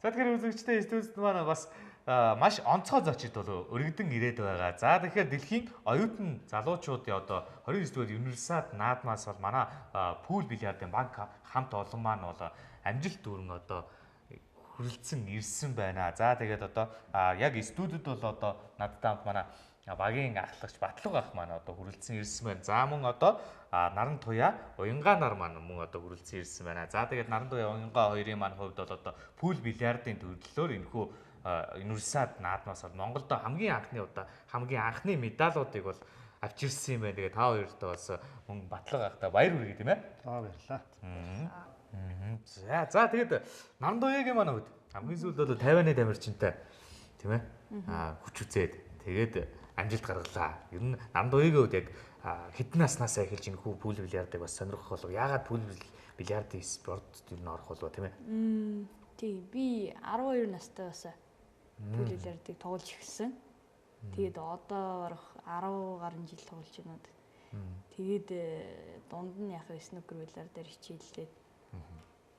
За тэгэхээр үзэгчтэй студид маань бас маш онцгой зочид бол өргөдөн ирээд байгаа. За тэгэхээр дэлхийн оюутан залуучуудын одоо 29-р универсиад наадмаас бол манай пул бильярдын банк хамт олон маань бол амжилт дүүрэн одоо хүрэлцэн ирсэн байна. За тэгээд одоо яг студид бол одоо надтай хамт манай багийн ахлагч Батлуг ах маань одоо хүрэлцэн ирсэн байна. За мөн одоо Наран Туяа, Уянгаа нар маань мөн одоо хүрэлцэн ирсэн байна. За тэгээд Наран Туяа, Уянгаа хоёрын маань хувьд бол одоо пул бильярдын төлөвлөлөөр энэхүү универсиад наадмаас бол Монголд хамгийн анхны удаа хамгийн анхны медалуудыг бол авчирсан юм байна. Тэгээд та хоёртоо бас мөн Батлуг ахтай баяр хүргэе тийм ээ. Баярлалаа. За тэгээд Наран Туяагийн маань хувьд хамгийн сүүлд бол 50-ны тамирчинтай тийм ээ. Хүч үзээд тэгээд амжилт гаргалаа. Ер нь Наран Туяагийн хувьд яг хэдэн наснаасаа эхэлж энэ пул бильярдыг бас сонирхох болов. Яагаад пул бильярдын спортод ер нь орох болов тийм ээ? Тий, би 12 настай басаа пул бильярдыг тоглож эхэлсэн. Тэгээд одоо барах 10 гаруй жил тоглож байна. Тэгээд дунд нь яг снукер бильярдаар хичээллээд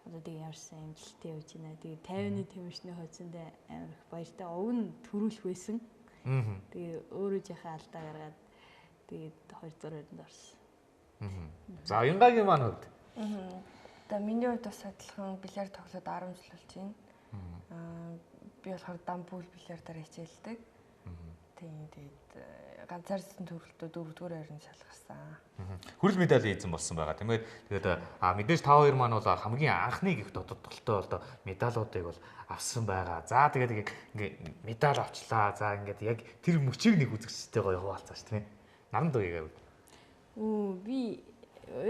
одоо тийм ямарсан амжилттай явж байна. Тэгээд 50-ны тэмэрчний хойцондоо амар их баяртай. Уг нь төрүүлэх байсан. Тэгээ өөрөө жахаа алдаа гаргаад тэгээд 200-д орсон. За Уянгагийн маань хувьд. Одоо миний хувьд бас адилхан бильярд тоглоод 10 жил болж байна. Би болохоор дампул бильярдаар хичээлдэг. Тэгээд ганцаарсан төрөлтөө 4-р байранд шалгарсан. Хүрэл медаль эзэн болсон байгаа. Тэгээд мэдээж та хоёр маань бол хамгийн анхны гих тодтолтой одоо медалуудыг бол авсан байгаа. За тэгээд ингээ медаль авчлаа. За ингээд яг тэр мөчийг нэг үзэгчтэйгээ хуваалцаа ш тийм ээ. Наран Туяагаа. Би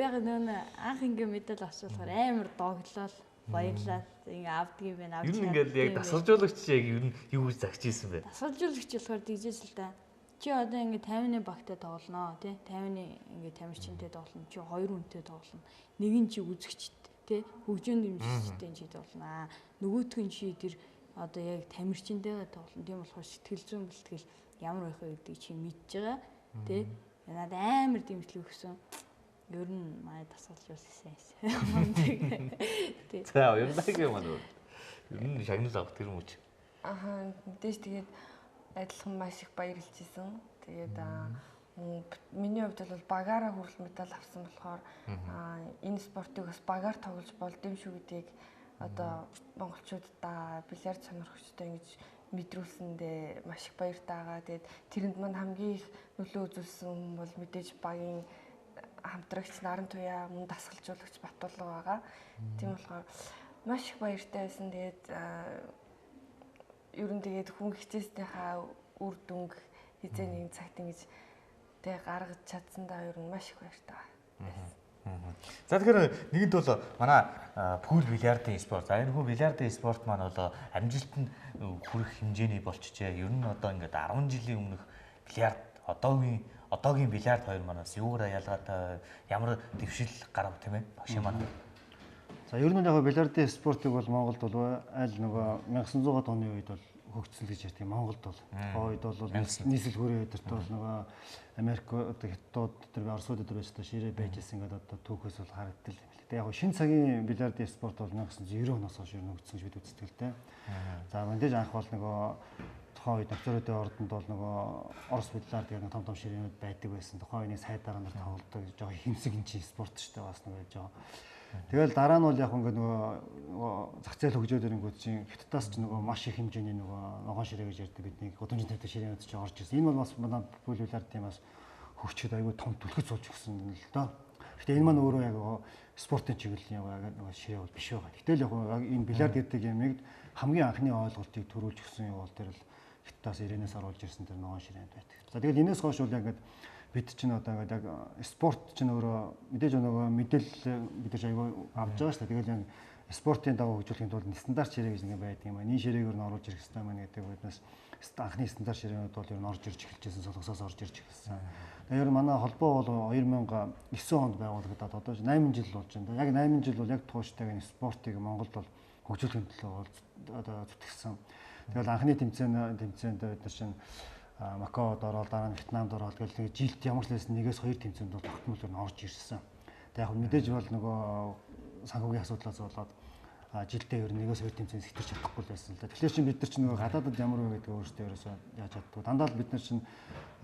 яг анх ингээ медаль авчихлахаар амар дооглол баярлаад ингээ авдгийн байна. Ер нь ингээд яг дасгалжуулагч яг ер нь юу гэж загч ийсэн бэ? Дасгалжуулагч болохоор дижээс л да. Чи одоо ингээ 50-ны багтай тоглоно тий 50-ны ингээ тамирчинтэй тоглоно. Чи 2 хүнтэй тоглоно. Нэг нь чи үзэгчд тий хөгжөөнд дэмжигчтэй чи тоглоно. Нөгөөх нь чи тэр одоо яг тамирчинтэйгээ тоглоно. Тийм болохоор сэтгэл зүйн бэлтгэл ямар байх вэ гэдгийг чи мэдж байгаа. Тий надад амар дэмжлэг өгсөн. Ер нь манай дасгалжуулсан сайн. Тий. За Уянгагийн маань ер нь шагнал авах тэр мөч. Мэдээж тэгээд адилхан маш их баярлж исэн. Тэгээд миний хувьд бол багаараа хүрэл медаль авсан болохоор энэ спортыг бас багаар тоглож болд юм шүү гэдгийг одоо монголчуудаа бильярд сонирхогчтой ингэж мэдрүүлсэндээ маш их баяртай байгаа. Тэгээд тэрэнд маань хамгийн их нөлөө үзүүлсэн бол мэдээж багийн хамтрагч Наран Туяа мөн дасгалжуулагч Батлуг байгаа. Тийм болохоор маш их баяртай байсан. Тэгээд ер нь тэгээд хүн хичээснийхаа үр дүнг хизээ нэгэн цагт ингэж тэг гаргаж чадсандаа ер нь маш их баяртай байна. За тэгэхээр нэгэнт бол манай пул бильярдын спорт. За энэ хүү бильярдын спорт маань бол амжилтанд хүрэх хэмжээний болчихжээ. Ер нь одоо ингээд 10 жилийн өмнөх бильярд одоогийн бильярд хоёр манаас юугаар ялгаатай ямар дэвшил гарав тийм ээ? Багшийн маань. За ер нь яг бильярдын спортыг бол Монголд бол аль нөгөө 1900-аад оны үед бол хөгжсөн гэж ярьдаг. Монголд бол үед бол нийслэл хүрээ өдөрт бол нөгөө Америк одоо Хятад тэр Оросууд өдөр байж та ширээ байжсэн гэдэг одоо түүхээс бол харагдтал юм л. Тэгээ яг шинэ цагийн бильярдын спорт бол 1990 оноос хойш хөгжсөн гэж бид үздэг л дээ. За мэдээж анх бол нөгөө тухайн үед Новгородын ордонд бол нөгөө Орос бильярд гэдэг том ширээнүүд байдаг байсан. Тухайн үеийн сайдараа нар тоглодог жоо хэмсэг энэ спорт шүү дээ бас нөгөө жоо. Тэгэл дараа нь бол яг ингээд нөгөө зах зээл хөгжөөд ирэнгүүт чинь Хятадаас ч нөгөө маш их хэмжээний нөгөө ногоон ширээ гэж ярьдаг бидний гудамжтай ширээнүүд чинь орж ирсэн. Энэ бол бас манай пул бильярдын бас хөгжөөд аягүй том түлхэж суулж өгсөн юм л доо. Гэтэ энэ маань өөрөө яг спортын чиглэлийн яг нөгөө ширээ бол биш байгаа. Гэтэл яг энэ бильярд гэдэг ямиг хамгийн анхны ойлголтыг төрүүлж өгсөн юм бол тэр л Хятадаас ирээнээс оруулж ирсэн тэр ногоон ширээнд байдаг. За тэгэл энэс хойш бол яг бид чинь одоо яг спорт чинь өөрөө мэдээж нөгөө мэдээлэл бид нар аягүй авч байгаа шүү дээ. Тэгэл яг спортын дагуу хөгжүүлэхийн тулд стандарт ширээ гэж нэг байдаг юм байна. Энэ ширээгээр нь оруулж ирэх хэрэгтэй байна гэдэг үднээс анхны стандарт ширээнүүд бол ер нь орж ирж эхэлжсэн, солонгосоос орж ирж эхэлсэн. Тэгээ ер нь манай холбоо бол 2009 онд байгуулагдаад одоо 8 жил болж байна. Яг 8 жил бол яг тууштай энэ спортыг Монголд бол хөгжүүлэхийн төлөө одоо зүтгэсэн. Тэгэл анхны тэмцээнд бид нар чинь Макаод ороод дараа нь Вьетнамд ороод тэгэл жилд ямар ч лээс 1-2 тэмцээнд бол тогтмол орж ирсэн. Тэг яг мэдээж бол нөгөө санхүүгийн асуудлаас болоод жилдээ ер нь нэгээс хоёр тэмцээн сэтэрч чадахгүй л байсан л да. Тэгэхээр чинь бид нар чинь нөгөө гадаадад ямар вэ гэдэг өөрсдөө ерөөсөө яаж чаддгүй. Дандаа л бид нар чинь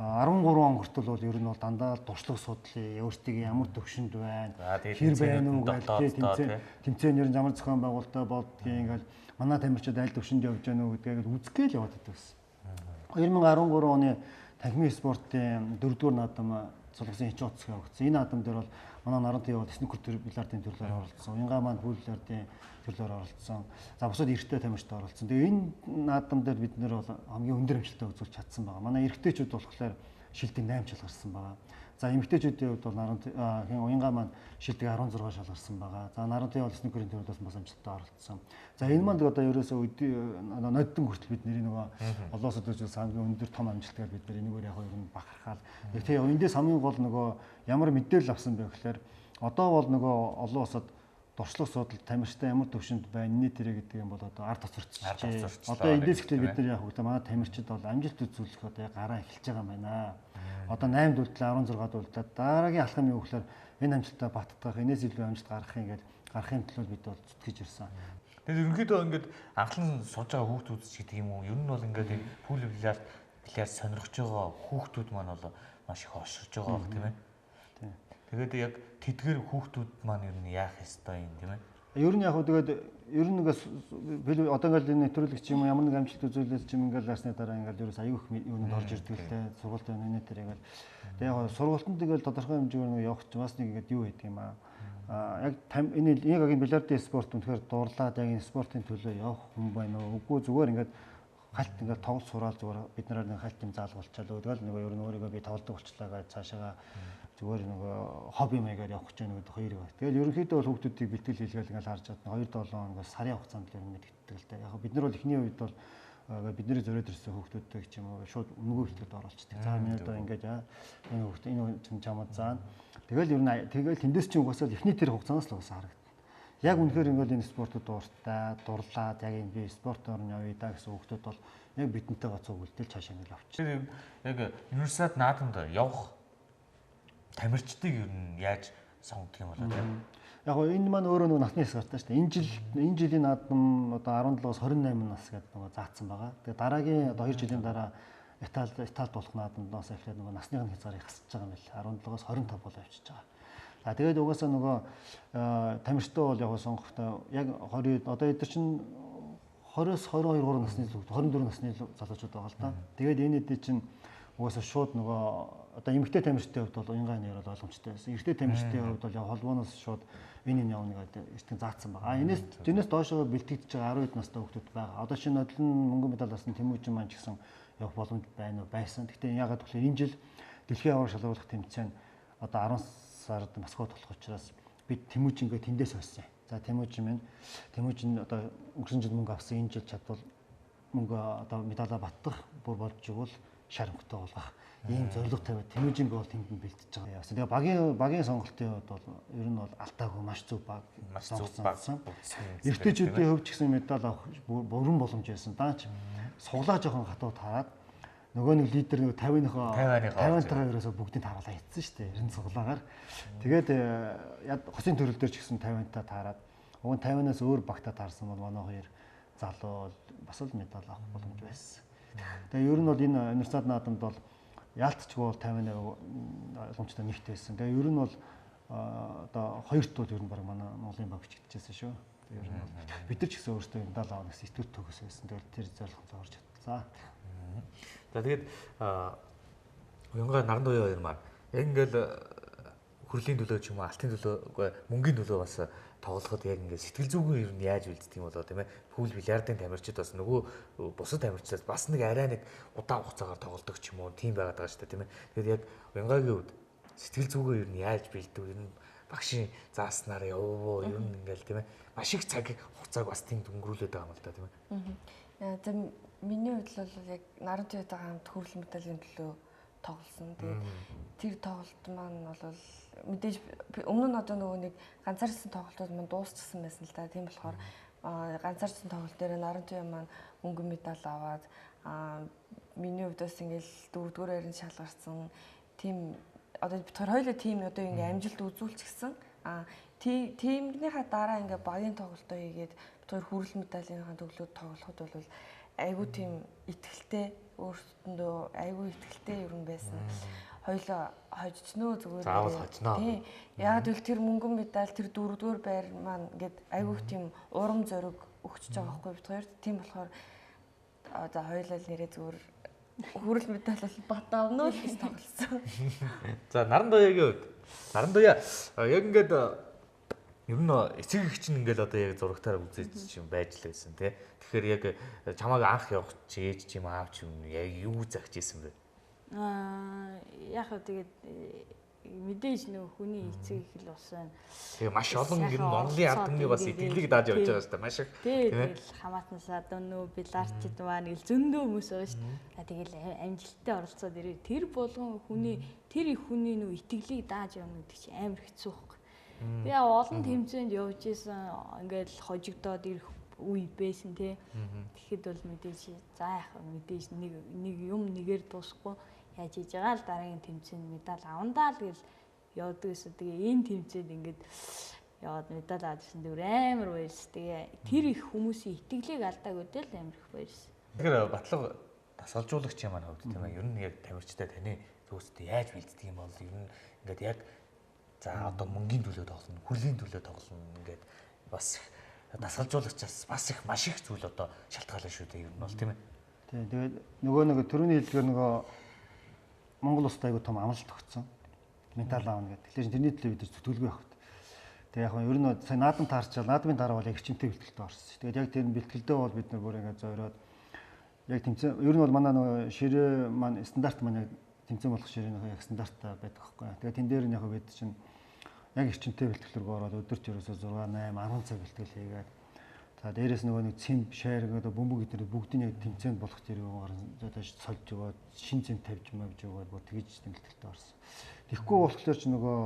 13 он хүртэл бол ер нь бол дандаа туршлага судлаа, өөртөө ямар төвшөнд байна, хэр байна уу гэдэг тэмцээн ер нь ямар зохион байгуулалтаа болдгийг ингээл манай тамирчид аль төвшөнд явж байна уу гэдгийг үзгээ л яваад байсан. 2013 оны танхимын спортын 4-р наадам цолгосын хичээл утсыг явагдсан. Энэ наадам дээр бол манай Нарантын яваад снукер бильярдын төрлөөр оролцсон. Уянгаа маань пул бильярдын төрлөөр оролцсон. За бусад эрэгтэй тамирчид оролцсон. Тэгээ энэ наадам дээр бид нэр бол хамгийн өндөр амжилттай үзүүлж чадсан байгаа. Манай эрэгтэйчүүд болохоор шилдэг 8 шал гарсан байгаа. За эмэгтэйчүүдийн хувьд бол Уянгаа маань шилдэг 16 шал гарсан байгаа. За Нарантын бол снукерийн төрлөөс бас амжилттай оролцсон. За энэ маань одоо ерөөсөө ноддон хүртэл бид нэр нөгөө олоосод үзүүлсэн хамгийн өндөр том амжилтгаар бид нар энэгээр яг ер нь бахархаад. Тэгээ эндээс хамгийн гол нөгөө ямар мэдээлэл авсан бэ гэхээр одоо бол нөгөө олон улсад дуршлаг судал тамирчтай ямар төвшөнд байна нэ тэрэ гэдэг юм бол одоо ард тоцорчжээ. Одоо эндээс ихтэй бид нар яг хөглөө манай тамирчид бол амжилт үзүүлэх одоо яг гараа эхэлж байгаа юм байна. Одоо 8 дүүлтлээ 16 дүүлтлээ дараагийн алхам юу гэхээр энэ амжилтаа баттгах, энэс илүү амжилт гарахын төлөө бид бол зүтгэж ирсэн. Тэгээд ерөнхийдөө ингээд анхлан сууж байгаа хүүхдүүд гэдэг юм уу? Ер нь бол ингээд пул бильярд сонирхож байгаа хүүхдүүд маань бол маш их орширж байгаа баг тийм ээ. Тэгээд яг тэдгээр хүүхдүүд маань ер нь яах ёстой юм тийм ээ. Ер нь яг хөө тэгээд ер нь ингээд одоо ингээд энэ нэвтрүүлэгч юм ямар нэг амжилт үзүүлэлт юм ингээд лаасны дараа ингээд ерөөс аюу их юунд орж ирдэг л те сургуульд байна тэр ингээд тэгээд яг сургуультанд ингээд тодорхой хэмжээгээр нэг явах ч бас нэг ингээд юу гэдэг юм яг энэ яг бильярдын спорт үнэхээр дурлаад яг энэ спортын төлөө явах хүн байна уу үгүй зүгээр ингээд хальт ингээд тоглож сураал зүгээр бид нараар нэг хальт юм заалгуулчаал тэгэл нэг ер нь өөрийгөө би тоглодог болчлаа гэж цаашаа зүгээр нэг хобби маягаар явах гэж байна гэдэг хоёр байна. Тэгэл ерөнхийдөө бол хүүхдүүдийг бэлтгэл хийлгээл ингээд харж чадна 2-7 хоногоос сарын хугацаанд л ер нь мэддэг л дээ. Яг бид нар бол эхний үед бол бидний зориод ирсэн хүүхдүүдтэй ч юм уу шууд өнгөө бэлтгэлд оруулцдаг. За миний одоо ингээд энэ хүүхд энэ чамд заана. Тэгэл ер нь тэгэл тэндээс чинь угаасаа эхний тэр хугацаанаас л угаасаа харагдана. Яг үнэхээр ингээд энэ спортод дууртай, дурлаад яг энэ би спорт орн явъя да гэсэн хүүхдүүд бол яг бидэнтэй гоцоо үлдээл цаашаа ингээд авчих. Яг университет наадамд явах тамирчдыг ер нь яаж сонгодог юм болоо тийм. Яг энэ маань өөрөө нэг насны хэсэг гартай шүү дээ. Энэ жилийн наадам одоо 17-оос 28 нас гэдэг нэг заасан байгаа. Тэгээ дараагийн одоо 2 жилийн дараа Италид болох наадамдаас эхлээд нөгөө насны хязгаарыг хасчихж байгаа юм байна. 17-оос 25 бол авчиж байгаа. За тэгээд угаасаа нөгөө тамирчтай бол яг сонгохдоо яг 20 одоо эдгээр чинь 20-оос 22 3 насны 24 насны залуучууд байгаа л да. Тэгээд энэ эдгээр чинь угаасаа шууд нөгөө одоо эмэгтэй тамирчдын хувьд бол уянгаа нэр бол ойлгомжтой байсан. Эрэгтэй тамирчдын хувьд бол яг холбооноос шууд энэ явна гэдэг эртэн заасан байгаа. Энэс доошоо бэлтгэж байгаа 10 хэд настай хүүхдүүд байгаа. Одоо шинэ нодлон мөнгөн медаль авсан Тэмүүжин маань ч гэсэн явах боломж байна уу байсан. Гэхдээ ягаад гэвэл энэ жил дэлхийн аваар шалгуулах тэмцээн одоо 10 сард Москвад болох учраас бид Тэмүүжингээ тэндээс авсан. За Тэмүүжин одоо өнгөрсөн жил мөнгө авсан энэ жил чадвал мөнгө одоо медалаа баттах бүр болж игэл шарамхтай болгох ийм зорилго тавиад Тэмүүжинг бол тэнд нь бэлтэж байгаа. Тэгээ багийн сонголтын хувьд бол ер нь бол алдаагүй маш зөв баг сонгосон. Эрэгтэйчүүдийн хувьд ч гэсэн медаль авах бүрэн боломж байсан. Даач суглаа жоохон хатуу таарад нөгөө нэг лидер нөгөө 50-ынхаа ерөөсө бүгдийг тааруулаа хийсэн шүү дээ. 90 суглаагаар. Тэгээд хосын төрөл дээр ч гэсэн 50-тай таарад. Уг нь 50-аас өөр багтаа таарсан бол манай хоёр залуу бас л медаль авах боломж байсан. Тэгээ ер нь бол энэ университет наадамд бол яалтчгүй бол 50-ны ойлгомжтой нэгт байсан. Тэгээ ер нь бол одоо хоёрт бол ер нь баг манай Монголын баг бичигдчихсэн шүү. Тэгээ ер нь бол бид нар ч гэсэн өөрсдөө медаль авах гэсэн итгэл төгс байсан. Тэгээ тэр зорилгоо орж чадлаа. За тэгээд уянгаа наран туяа хоёр маань яг ингээл хөрлийн төлөө ч юм уу алтын төлөө үгүй мөнгөний төлөө бас тоглоход яг ингээд сэтгэл зүгэн ер нь яаж үлддэг юм болоо тийм ээ. Пул бильярдын тамирчид бас нөгөө бусад тамирчдаас бас нэг арай нэг удаан хугацаагаар тоглодог ч юм уу тийм байгаад байгаа шүү дээ тийм ээ. Тэгээд яг уянгагийн үед сэтгэл зүгөө ер нь яаж бэлддэг ер нь багшийн зааснаар явуу ер нь ингээл тийм ээ. Маш их цаг хугацааг бас тийм өнгөрүүлээд байгаа юм л да тийм ээ. За миний хувьд бол яг наран туяатай хамт хөрөл медалийн төлөө тоглосон. Тэгээд тэр тоглолт маань бол мэдээж өмнө нь одоо нөгөө нэг ганцаарсан тоглолтууд маань дуусчихсан байсан л да. Тийм болохоор ганцаарсан тоглолт дээр наран туяа маань мөнгөн медаль аваад миний хувьд бас ингээл дөрөвдүгээр харин шалгарсан. Тийм одоо бид хоёулаа тийм одоо ингээм амжилт үзүүлчихсэн. Тиймнийхаа дараа ингээ багийн тоглолтоо хийгээд тэр хүрэл медалийн төглөөд тоглоход бол айгүй тийм ихтгэлтэй өөрсдөндөө айгүй ихтгэлтэй ер нь байсан. Хоёлоо хожичнөө зүгээр. Заавал хожноо. Тийм. Яг л тэр мөнгөн медаль тэр 4-р байр маань ингээд айгүй тийм урам зориг өгч байгаа байхгүй бид хоёр. Тийм болохоор за хоёлаа л нэрээ зүгээр хүрэл медаль бол бат авна л гэж тоглосон. За Наран Туяагийн хувьд Наран Туяа яг ингээд ер нь эцэг их чинь ингээд одоо яг зурагтаараа үзэж юм байж л байсан тий. Тэгэхээр яг чамааг анх явах чийж чим аав ч юм яг юу загч исэн бэ? Яг хөө тэгээд мэдээж нөгөө хүний эцэг их л бас байна. Тэгээ маш олон ер нь Монголын ард түмний бас итгэлийг дааж явж байгаа шүү дээ. Маш их. Тэгэл хамаатнасаа дөнөө биларчд маань ил зөндөө хүмүүс байгаа шүү дээ. Тэгэл амжилттай оролцоод ирээ. Тэр болгон хүний тэр их хүний нөгөө итгэлийг дааж явна гэдэг чинь амар хэцүү байхгүй. Тэгээ олон тэмцээнд явж исэн ингээл хожигдоод ирэх үе байсан тий. Тэгэхэд бол мэдээж за яах мэдээж нэг юм нэгээр дуусахгүй яаж хийж байгаа л дараагийн тэмцээнд медаль авандаа л гэл явдаг гэсэн. Тэгээ энэ тэмцээнд ингээд яваад медаль авчихсан дээр амар баярлс. Тэгээ тэр их хүмүүсийн итгэлийг алдаагүй дээ л амар их баярлс. Тэгэхээр батлага тасалжуулагч юм аа хувьд тийм ээ. Ер нь яг тамирчтай таны зүгтээ яаж бэлддэг юм бол ер нь ингээд яг за одоо мөнгөний төлөө тоглоно, хүлийн төлөө тоглоно ингээд бас дасгалжуулагчаас бас их маш их зүйл одоо шалтгаална шүү дээ ер нь бол тийм ээ. Тийм тэгээд нөгөө төрөний хэлдгээр нөгөө Монгол улсад айгу том амлалт өгсөн. Медаль аавна гэдэг. Тэгэхээр тэрний төлөө бид зүтгэлгүй байх хэрэгтэй. Тэгээ яг нь ер нь сая наадам таарчаал наадмын дараа бол яг эрчимтэй бэлтгэлтэй орсон. Тэгээд яг тэр бэлтгэлдээ бол бид нар бүр ингээд зориод яг тэмцээн ер нь бол манай нөгөө ширээ маань стандарт маань яг тэмцээн болох ширээнийхээ яг стандарт байдаг байхгүй. Тэгээд тэн дээр нь яг бид чинь яг эрчимтэй бэлтгэл рүү ороод өдөрт ерөөсөө 6 8 10 цаг бэлтгэл хийгээд за дээрээс нөгөө нэг цэм шайр гэдэг бөмбөг гэдэг бүгдийг яг тэмцээнд болох зэрэг одоо сольж өгөөд шин цэм тавьж мавж өгөөд бүр тэгж тэмцэлтэй орсон. Тэгэхгүй болохоор ч нөгөө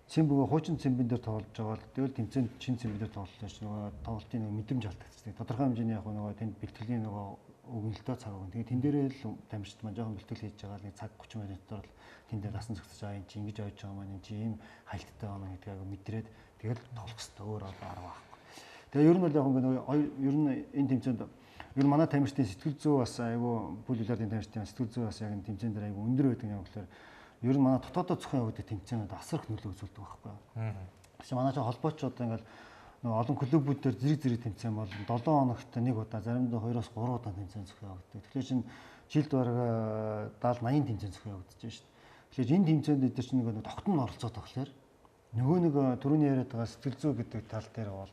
цэм бөгөө хуучин цэмбэн дээр тоглож байгаа л тэгэл тэмцээнд шин цэмбэн дээр тоглолоо ч нөгөө тоглолтын нөгөө мэдрэмж алдагдчихсан. Тодорхой хэмжээний яг нөгөө тэнд бэлтгэлийн нөгөө өгнөлтөө цаг өгнө. Тэгээ тэн дээрээ л тамирчид маань жоохон бэлтгэл хийж байгаа л нэг цаг 30 минут дотор л тэнд дээр насан зогсож байгаа юм чи ингэж ойж байгаа маань юм чи ийм хайлттай байна гэдгийг мэдрээд тэгэл тоглох хэрэгтэй өөр арга байхгүй. Тэгээ ер нь бол яг ер нь энэ тэмцээнд ер нь манай тамирчдын сэтгэл зүй бас айгүй бүлэглэлтийн тамирчдын сэтгэл зүй бас яг энэ тэмцээн дээр айгүй өндөр байдаг юм болохоор ер нь манай дотоодоо зөвхөн явагддаг тэмцээнүүд асар их нөлөө үзүүлдэг байхгүй. Тэгсэн манай ч холбоочууд ингээл нөгөө олон клубүүд дээр зэрэг тэмцээн бол 7 хоногт нэг удаа заримдаа 2-3 удаа тэмцээн зөвхөн явагддаг. Тэгэхээр чинь жилд бараг 70-80 тэмцээн зөвхөн явагдаж шүү дээ. Тэгэхээр энэ тэмцээнд дээр чинь нэг тогтмол оролцоод болохоор нөгөө нэг түрүүний яриад байгаа сэтгэл зүй гэдэг тал дээр бол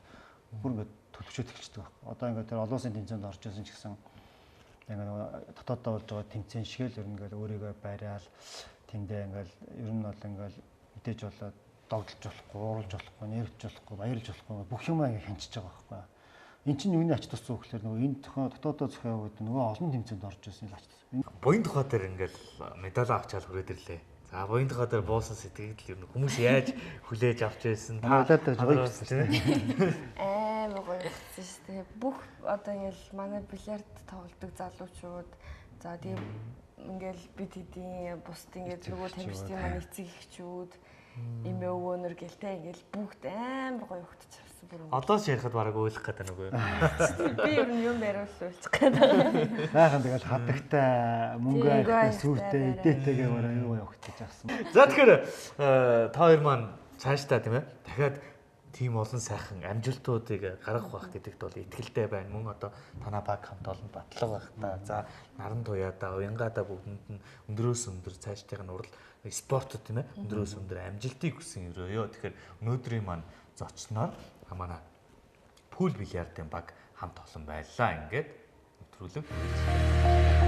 бүр ингээд төлөвшөөд эхэлчихдэг байхгүй. Одоо ингээд тэр олон улсын тэмцээнд орж ирсэн ч гэсэн ингээд дотооддоо болж байгаа тэмцээн шиг л ер нь ингээд өөрийгөө бариал тэндээ ингээд ер нь бол ингээд мэдээж болоод догдолж болохгүй, ууралж болохгүй, нэрвж болохгүй, баярлж болохгүй бүх юм ингээд хянчиж байгаа байхгүй. Эн чинь юуны ач тус зүй гэхээр нөгөө энэ тохио дотооддоо зохио яваад нөгөө олон тэмцээнд орж ирсэн ач тус. Буян тухай дээр ингээд медаль авчаал хүрээд ирлээ. За буян тухай дээр буусан сэтгэл ер нь хүмүүс яаж хүлээж авч байсан та гоё гэсэн тийм ээ. Амар гоё болсон шүү дээ. Бүх одоо ингээл манай бильярд тоглодог залуучууд за тийм ингээл бид хэдийн бусд ингээд нөгөө тамирчдын маань эцэг эхчүүд эмээ өвөөнөр гэлтэй ингээл бүгд амар гоё хөгтөж авсан бүр. Одоо ч ярихад бараг ойлгох гэдэг нэг үү. Би ер нь юм яриулж уулчих гэдэг. Сайхан тэгэл хадагтай мөнгө айхтай сүртэй идээтэйгээ бараг юу явагдаж авсан. За тэгэхээр та хоёр маань цаашдаа тийм ээ дахиад тийм олон сайхан амжилтуудыг гаргах байх гэдэгт бол итгэлтэй байна. Мөн одоо танаа баг хамт олон батлага байх та. За Наран Туяадаа, Уянгаадаа бүгдэнд нь өндрөөс өндөр цаашдын урал спортод тийм ээ өндрөөс өндөр амжилтыг хүсэн өрөөё. Тэгэхээр өнөөдрийн маань зочноор манай пул бильярдын баг хамт олон байлаа. Ингээд өдрүүлэг